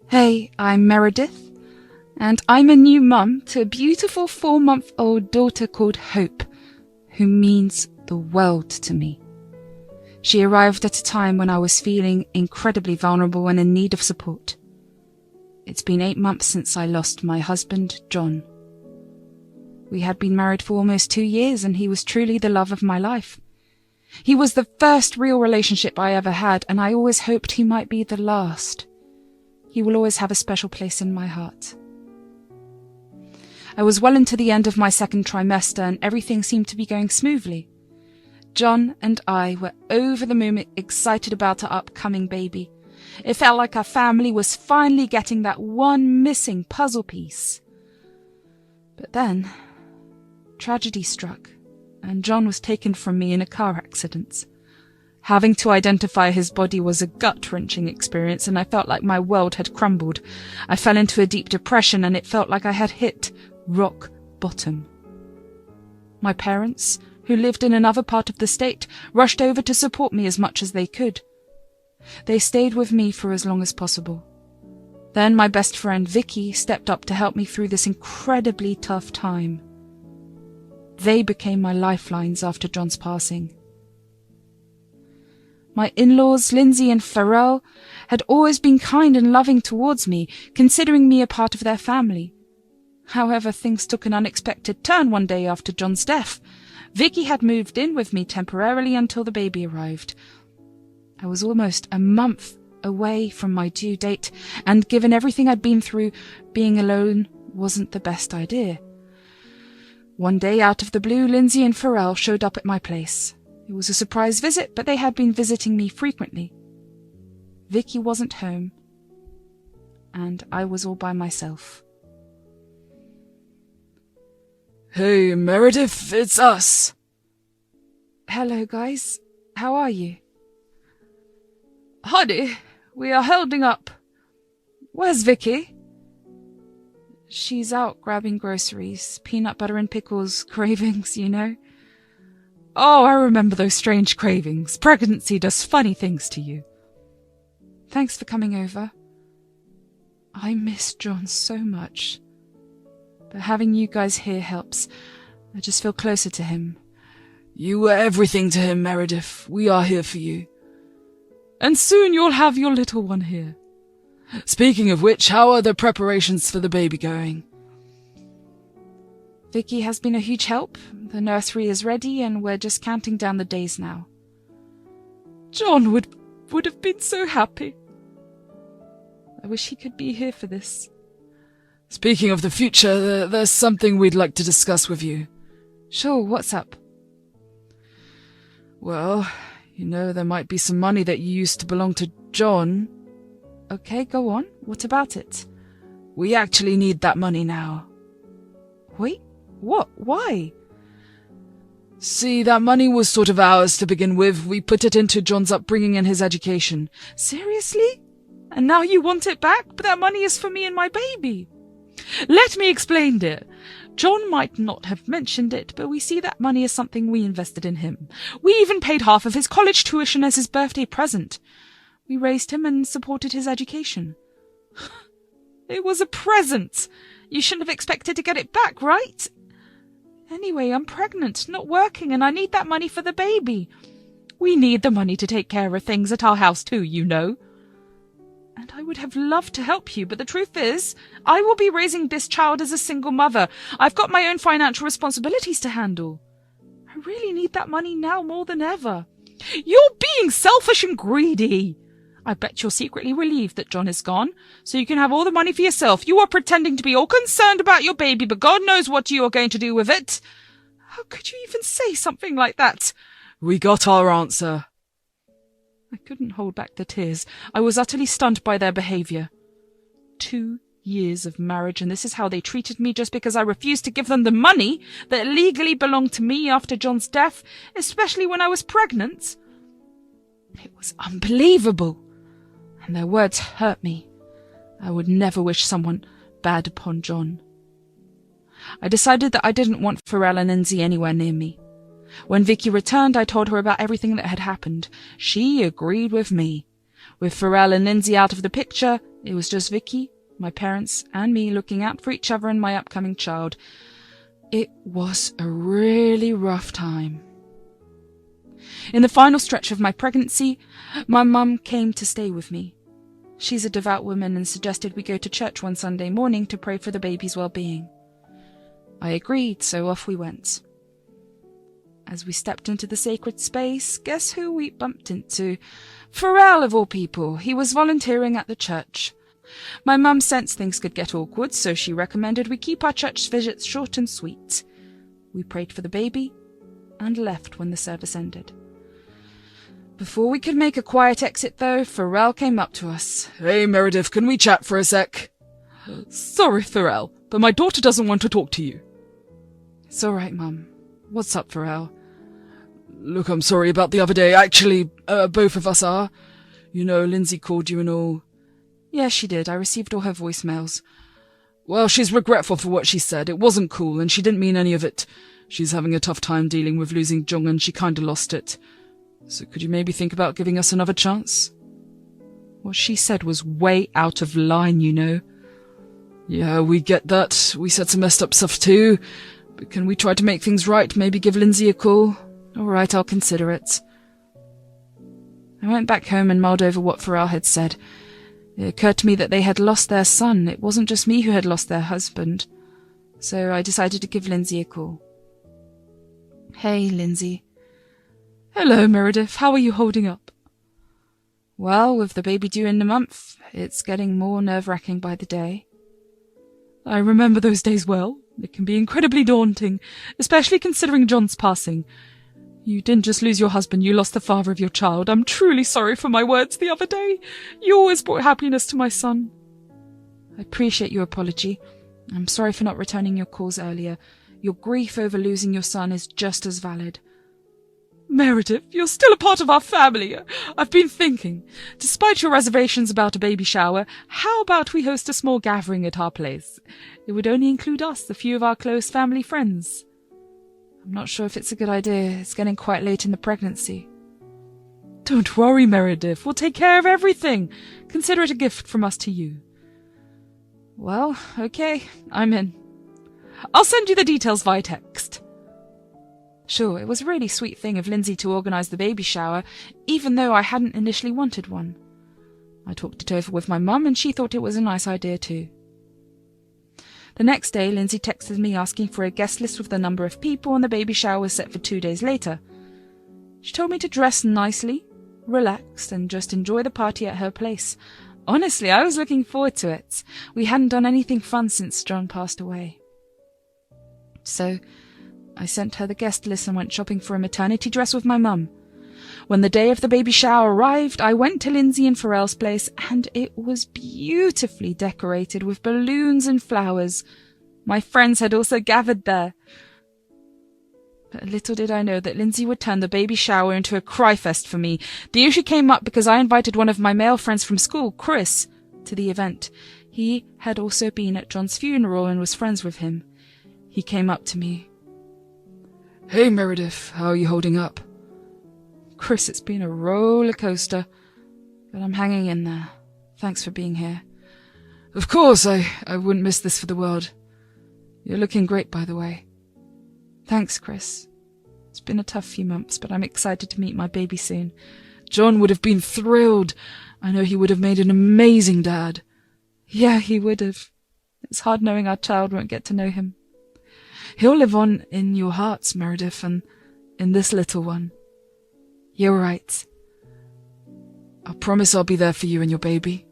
Hey, I'm Meredith, and I'm a new mum to a beautiful 4-month-old daughter called Hope, who means the world to me. She arrived at a time when I was feeling incredibly vulnerable and in need of support. It's been 8 months since I lost my husband, John. We had been married for almost 2 years, and he was truly the love of my life. He was the first real relationship I ever had, and I always hoped he might be the last. He will always have a special place in my heart. I was well into the end of my second trimester, and everything seemed to be going smoothly. John and I were over the moon excited about our upcoming baby. It felt like our family was finally getting that one missing puzzle piece. But then, tragedy struck, and John was taken from me in a car accident. Having to identify his body was a gut-wrenching experience, and I felt like my world had crumbled. I fell into a deep depression, and it felt like I had hit rock bottom. My parents, who lived in another part of the state, rushed over to support me as much as they could. They stayed with me for as long as possible. Then my best friend Vicky stepped up to help me through this incredibly tough time. They became my lifelines after John's passing. My in-laws, Lindsay and Pharrell, had always been kind and loving towards me, considering me a part of their family. However, things took an unexpected turn one day after John's death. Vicky had moved in with me temporarily until the baby arrived. I was almost a month away from my due date, and given everything I'd been through, being alone wasn't the best idea. One day, out of the blue, Lindsay and Pharrell showed up at my place. It was a surprise visit, but they had been visiting me frequently. Vicky wasn't home, and I was all by myself. Hey, Meredith, it's us. Hello, guys. How are you? Honey, we are holding up. Where's Vicky? She's out grabbing groceries, peanut butter and pickles, cravings, you know. Oh, I remember those strange cravings. Pregnancy does funny things to you. Thanks for coming over. I miss John so much. But having you guys here helps. I just feel closer to him. You were everything to him, Meredith. We are here for you. And soon you'll have your little one here. Speaking of which, how are the preparations for the baby going? Vicky has been a huge help. The nursery is ready, and we're just counting down the days now. John would have been so happy. I wish he could be here for this. Speaking of the future, there's something we'd like to discuss with you. Sure, what's up? Well, you know, there might be some money that you used to belong to John. Okay, go on. What about it? We actually need that money now. Wait, what? Why? See, that money was sort of ours to begin with. We put it into John's upbringing and his education. Seriously? And now you want it back? But that money is for me and my baby. Let me explain it. John might not have mentioned it, but we see that money as something we invested in him. We even paid half of his college tuition as his birthday present. We raised him and supported his education. It was a present. You shouldn't have expected to get it back, right? Anyway, I'm pregnant, not working, and I need that money for the baby. We need the money to take care of things at our house too, you know. And I would have loved to help you, but the truth is, I will be raising this child as a single mother. I've got my own financial responsibilities to handle. I really need that money now more than ever. You're being selfish and greedy. I bet you're secretly relieved that John is gone, so you can have all the money for yourself. You are pretending to be all concerned about your baby, but God knows what you are going to do with it. How could you even say something like that? We got our answer. I couldn't hold back the tears. I was utterly stunned by their behaviour. 2 years of marriage, and this is how they treated me just because I refused to give them the money that legally belonged to me after John's death, especially when I was pregnant. It was unbelievable, and their words hurt me. I would never wish someone bad upon John. I decided that I didn't want Pharrell and Lindsay anywhere near me. When Vicky returned, I told her about everything that had happened. She agreed with me. With Pharrell and Lindsay out of the picture, It was just Vicky, my parents, and me looking out for each other and my upcoming child. It was a really rough time. In the final stretch of my pregnancy, my mum came to stay with me. She's a devout woman and suggested we go to church one Sunday morning to pray for the baby's well-being. I agreed, so off we went. As we stepped into the sacred space, guess who we bumped into? Pharrell, of all people. He was volunteering at the church. My mum sensed things could get awkward, so she recommended we keep our church visits short and sweet. We prayed for the baby and left when the service ended. Before we could make a quiet exit, though, Pharrell came up to us. Hey, Meredith, can we chat for a sec? Sorry, Pharrell, but my daughter doesn't want to talk to you. It's all right, Mum. What's up, Pharrell? Look, I'm sorry about the other day. Actually, both of us are. You know, Lindsay called you and all. Yeah, she did. I received all her voicemails. Well, she's regretful for what she said. It wasn't cool, and she didn't mean any of it. She's having a tough time dealing with losing Jung, and she kinda lost it. So could you maybe think about giving us another chance? What she said was way out of line, you know. Yeah, we get that. We said some messed up stuff too. But can we try to make things right? Maybe give Lindsay a call? All right, I'll consider it. I went back home and mulled over what Pharrell had said. It occurred to me that they had lost their son. It wasn't just me who had lost their husband. So I decided to give Lindsay a call. Hey, Lindsay. Hello, Meredith. How are you holding up? Well, with the baby due in a month, it's getting more nerve-wracking by the day. I remember those days well. It can be incredibly daunting, especially considering John's passing. You didn't just lose your husband, you lost the father of your child. I'm truly sorry for my words the other day. You always brought happiness to my son. I appreciate your apology. I'm sorry for not returning your calls earlier. Your grief over losing your son is just as valid. Meredith, you're still a part of our family. I've been thinking, despite your reservations about a baby shower, how about we host a small gathering at our place? It would only include us, a few of our close family friends. I'm not sure if it's a good idea. It's getting quite late in the pregnancy. Don't worry, Meredith. We'll take care of everything. Consider it a gift from us to you. Well, okay. I'm in. I'll send you the details via text. Sure, it was a really sweet thing of Lindsay to organise the baby shower, even though I hadn't initially wanted one. I talked it over with my mum, and she thought it was a nice idea too. The next day, Lindsay texted me asking for a guest list with the number of people, and the baby shower was set for 2 days later. She told me to dress nicely, relax, and just enjoy the party at her place. Honestly, I was looking forward to it. We hadn't done anything fun since John passed away. So I sent her the guest list and went shopping for a maternity dress with my mum. When the day of the baby shower arrived, I went to Lindsay and Pharrell's place, and it was beautifully decorated with balloons and flowers. My friends had also gathered there. But little did I know that Lindsay would turn the baby shower into a cry-fest for me. The issue came up because I invited one of my male friends from school, Chris, to the event. He had also been at John's funeral and was friends with him. He came up to me. Hey, Meredith, how are you holding up? Chris, it's been a roller coaster, but I'm hanging in there. Thanks for being here. Of course, I wouldn't miss this for the world. You're looking great, by the way. Thanks, Chris. It's been a tough few months, but I'm excited to meet my baby soon. John would have been thrilled. I know he would have made an amazing dad. Yeah, he would have. It's hard knowing our child won't get to know him. He'll live on in your hearts, Meredith, and in this little one. You're right. I promise I'll be there for you and your baby.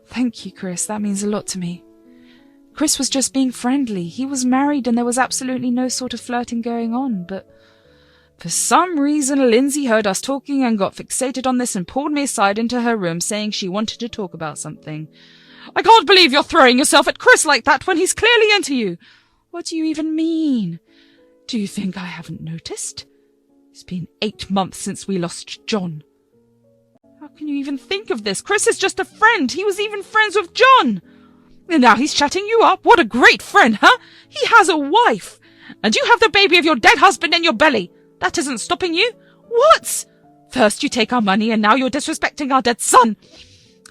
Thank you, Chris. That means a lot to me. Chris was just being friendly. He was married and there was absolutely no sort of flirting going on, but for some reason Lindsay heard us talking and got fixated on this and pulled me aside into her room saying she wanted to talk about something. I can't believe you're throwing yourself at Chris like that when he's clearly into you. What do you even mean? Do you think I haven't noticed? It's been 8 months since we lost John. How can you even think of this? Chris is just a friend. He was even friends with John. And now he's chatting you up. What a great friend, huh? He has a wife. And you have the baby of your dead husband in your belly. That isn't stopping you. What? First you take our money and now you're disrespecting our dead son.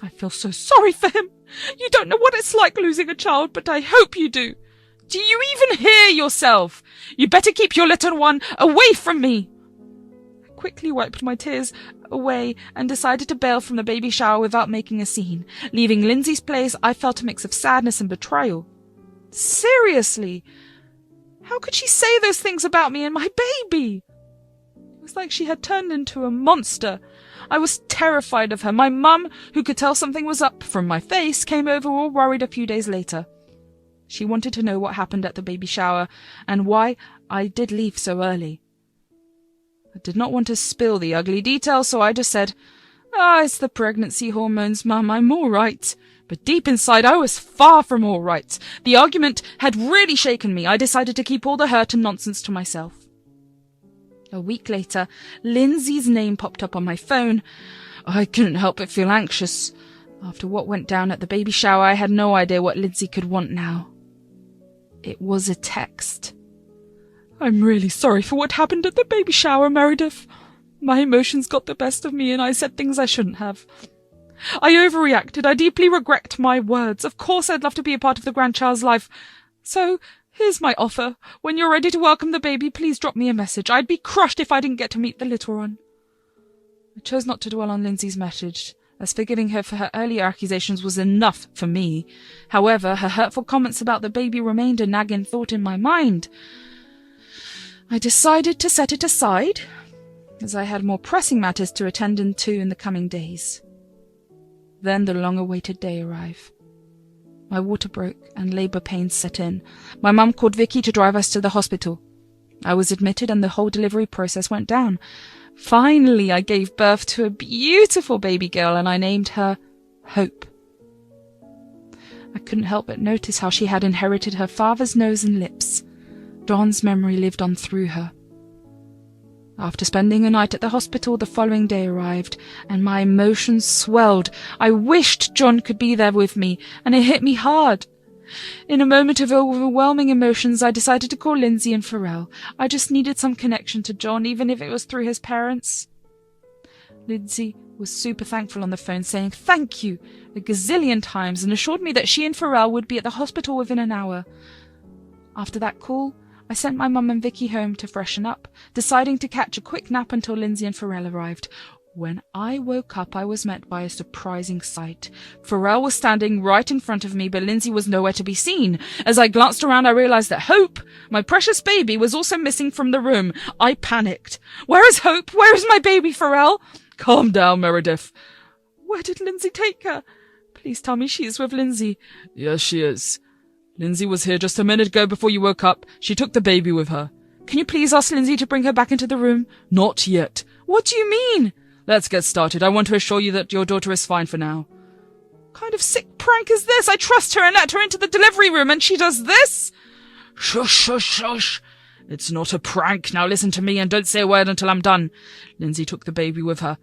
I feel so sorry for him. You don't know what it's like losing a child, but I hope you do. Do you even hear yourself? You better keep your little one away from me. I quickly wiped my tears away and decided to bail from the baby shower without making a scene. Leaving Lindsay's place, I felt a mix of sadness and betrayal. Seriously, how could she say those things about me and my baby? It was like she had turned into a monster. I was terrified of her. My mum, who could tell something was up from my face, came over all worried a few days later. She wanted to know what happened at the baby shower and why I did leave so early. I did not want to spill the ugly details, so I just said, it's the pregnancy hormones, Mum, I'm all right. But deep inside, I was far from all right. The argument had really shaken me. I decided to keep all the hurt and nonsense to myself. A week later, Lindsay's name popped up on my phone. I couldn't help but feel anxious. After what went down at the baby shower, I had no idea what Lindsay could want now. It was a text. I'm really sorry for what happened at the baby shower, Meredith. My emotions got the best of me and I said things I shouldn't have. I overreacted. I deeply regret my words. Of course I'd love to be a part of the grandchild's life. So here's my offer. When you're ready to welcome the baby, please drop me a message. I'd be crushed if I didn't get to meet the little one. I chose not to dwell on Lindsay's message, as forgiving her for her earlier accusations was enough for me. However, her hurtful comments about the baby remained a nagging thought in my mind. I decided to set it aside, as I had more pressing matters to attend to in the coming days. Then the long-awaited day arrived. My water broke and labour pains set in. My mum called Vicky to drive us to the hospital. I was admitted and the whole delivery process went down. Finally, I gave birth to a beautiful baby girl and I named her Hope. I couldn't help but notice how she had inherited her father's nose and lips. Don's memory lived on through her. After spending a night at the hospital, the following day arrived, and my emotions swelled. I wished John could be there with me, and it hit me hard. In a moment of overwhelming emotions, I decided to call Lindsay and Pharrell. I just needed some connection to John, even if it was through his parents. Lindsay was super thankful on the phone, saying thank you a gazillion times, and assured me that she and Pharrell would be at the hospital within an hour. After that call, I sent my mum and Vicky home to freshen up, deciding to catch a quick nap until Lindsay and Pharrell arrived. When I woke up, I was met by a surprising sight. Pharrell was standing right in front of me, but Lindsay was nowhere to be seen. As I glanced around, I realized that Hope, my precious baby, was also missing from the room. I panicked. Where is Hope? Where is my baby, Pharrell? Calm down, Meredith. Where did Lindsay take her? Please tell me she is with Lindsay. Yes, she is. Lindsay was here just a minute ago before you woke up. She took the baby with her. Can you please ask Lindsay to bring her back into the room? Not yet. What do you mean? Let's get started. I want to assure you that your daughter is fine for now. What kind of sick prank is this? I trust her and let her into the delivery room and she does this? Shush, shush, shush. It's not a prank. Now listen to me and don't say a word until I'm done. Lindsay took the baby with her.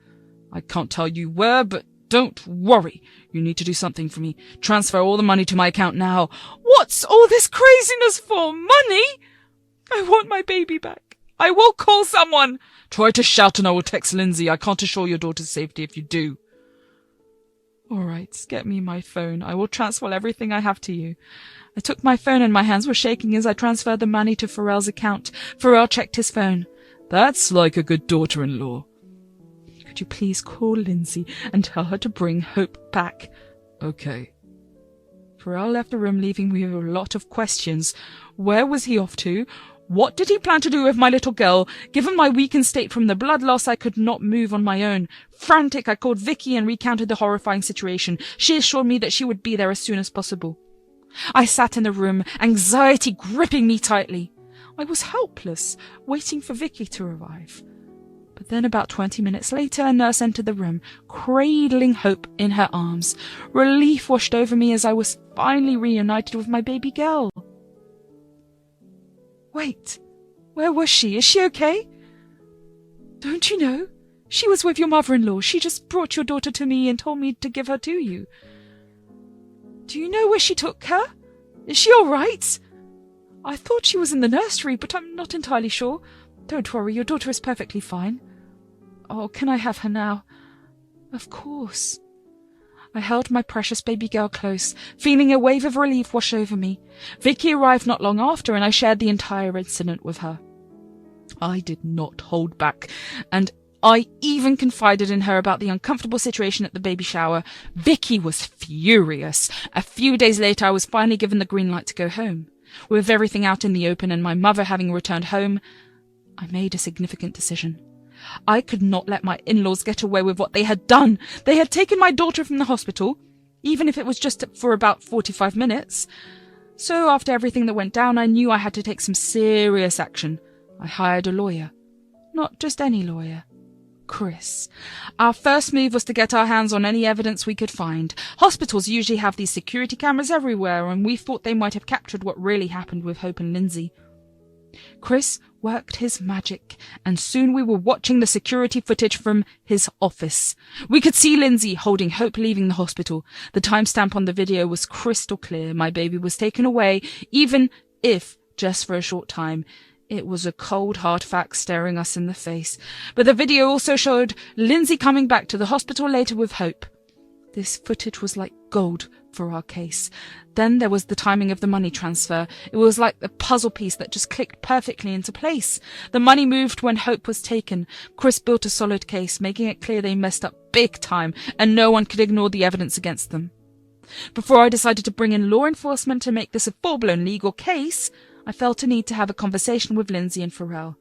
I can't tell you where, but don't worry. You need to do something for me. Transfer all the money to my account now. What's all this craziness for? Money? I want my baby back. I will call someone. Try to shout and I will text Lindsay. I can't assure your daughter's safety if you do. All right, get me my phone. I will transfer everything I have to you. I took my phone and my hands were shaking as I transferred the money to Pharrell's account. Pharrell checked his phone. That's like a good daughter-in-law. Could you please call Lindsay and tell her to bring Hope back? Okay. Pharrell left the room, leaving me with a lot of questions. Where was he off to? What did he plan to do with my little girl? Given my weakened state from the blood loss, I could not move on my own. Frantic, I called Vicky and recounted the horrifying situation. She assured me that she would be there as soon as possible. I sat in the room, anxiety gripping me tightly. I was helpless, waiting for Vicky to arrive. But then about 20 minutes later, a nurse entered the room, cradling Hope in her arms. Relief washed over me as I was finally reunited with my baby girl. Wait, where was she? Is she okay? Don't you know? She was with your mother-in-law. She just brought your daughter to me and told me to give her to you. Do you know where she took her? Is she all right? I thought she was in the nursery, but I'm not entirely sure. Don't worry, your daughter is perfectly fine. Oh, can I have her now? Of course. I held my precious baby girl close, feeling a wave of relief wash over me. Vicky arrived not long after, and I shared the entire incident with her. I did not hold back, and I even confided in her about the uncomfortable situation at the baby shower. Vicky was furious. A few days later, I was finally given the green light to go home. With everything out in the open and my mother having returned home, I made a significant decision. I could not let my in-laws get away with what they had done. They had taken my daughter from the hospital, even if it was just for about 45 minutes. So after everything that went down, I knew I had to take some serious action. I hired a lawyer. Not just any lawyer. Chris. Our first move was to get our hands on any evidence we could find. Hospitals usually have these security cameras everywhere, and we thought they might have captured what really happened with Hope and Lindsay. Chris worked his magic, and soon we were watching the security footage from his office. We could see Lindsay holding Hope leaving the hospital. The timestamp on the video was crystal clear. My baby was taken away, even if just for a short time. It was a cold, hard fact staring us in the face. But the video also showed Lindsay coming back to the hospital later with Hope. This footage was like gold for our case. Then there was the timing of the money transfer. It was like the puzzle piece that just clicked perfectly into place. The money moved when Hope was taken. Chris built a solid case, making it clear they messed up big time, and no one could ignore the evidence against them. Before I decided to bring in law enforcement to make this a full-blown legal case, I felt a need to have a conversation with Lindsay and Pharrell.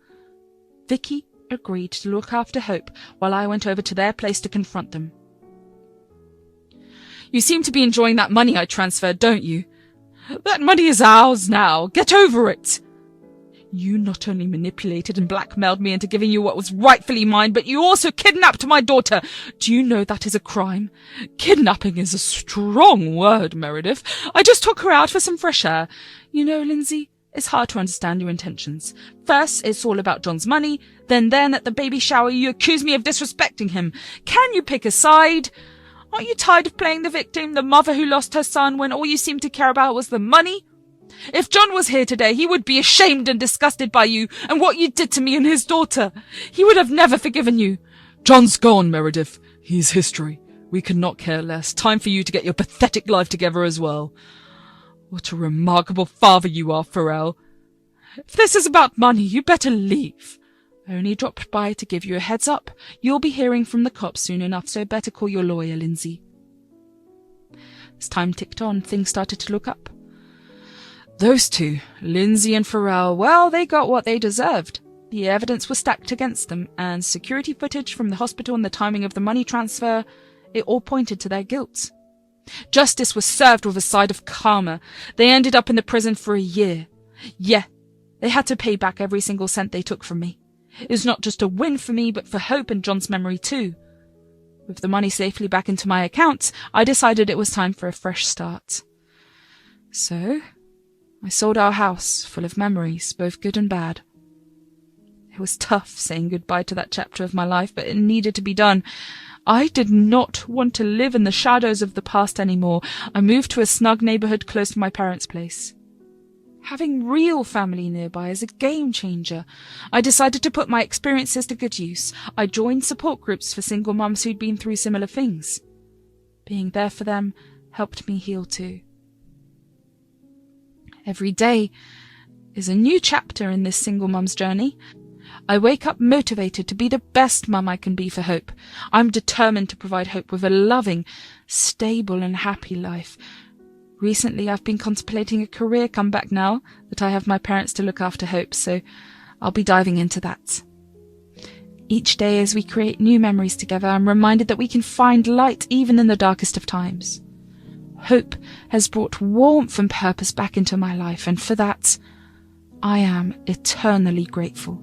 Vicky agreed to look after Hope while I went over to their place to confront them. You seem to be enjoying that money I transferred, don't you? That money is ours now. Get over it. You not only manipulated and blackmailed me into giving you what was rightfully mine, but you also kidnapped my daughter. Do you know that is a crime? Kidnapping is a strong word, Meredith. I just took her out for some fresh air. You know, Lindsay, it's hard to understand your intentions. First, it's all about John's money. Then at the baby shower, you accuse me of disrespecting him. Can you pick a side? Aren't you tired of playing the victim, the mother who lost her son, when all you seemed to care about was the money? If John was here today, he would be ashamed and disgusted by you and what you did to me and his daughter. He would have never forgiven you. John's gone, Meredith. He's history. We could not care less. Time for you to get your pathetic life together as well. What a remarkable father you are, Pharrell. If this is about money, you better leave. I only dropped by to give you a heads up. You'll be hearing from the cops soon enough, so better call your lawyer, Lindsay. As time ticked on, things started to look up. Those two, Lindsay and Pharrell, well, they got what they deserved. The evidence was stacked against them, and security footage from the hospital and the timing of the money transfer, it all pointed to their guilt. Justice was served with a side of karma. They ended up in the prison for a year. Yeah, they had to pay back every single cent they took from me. It was not just a win for me, but for Hope and John's memory too. With the money safely back into my account, I decided it was time for a fresh start. So, I sold our house, full of memories, both good and bad. It was tough saying goodbye to that chapter of my life, but it needed to be done. I did not want to live in the shadows of the past anymore. I moved to a snug neighbourhood close to my parents' place. Having real family nearby is a game changer. I decided to put my experiences to good use. I joined support groups for single mums who'd been through similar things. Being there for them helped me heal too. Every day is a new chapter in this single mum's journey. I wake up motivated to be the best mum I can be for Hope. I'm determined to provide Hope with a loving, stable and happy life. Recently, I've been contemplating a career comeback now that I have my parents to look after Hope, so I'll be diving into that. Each day as we create new memories together, I'm reminded that we can find light even in the darkest of times. Hope has brought warmth and purpose back into my life, and for that, I am eternally grateful.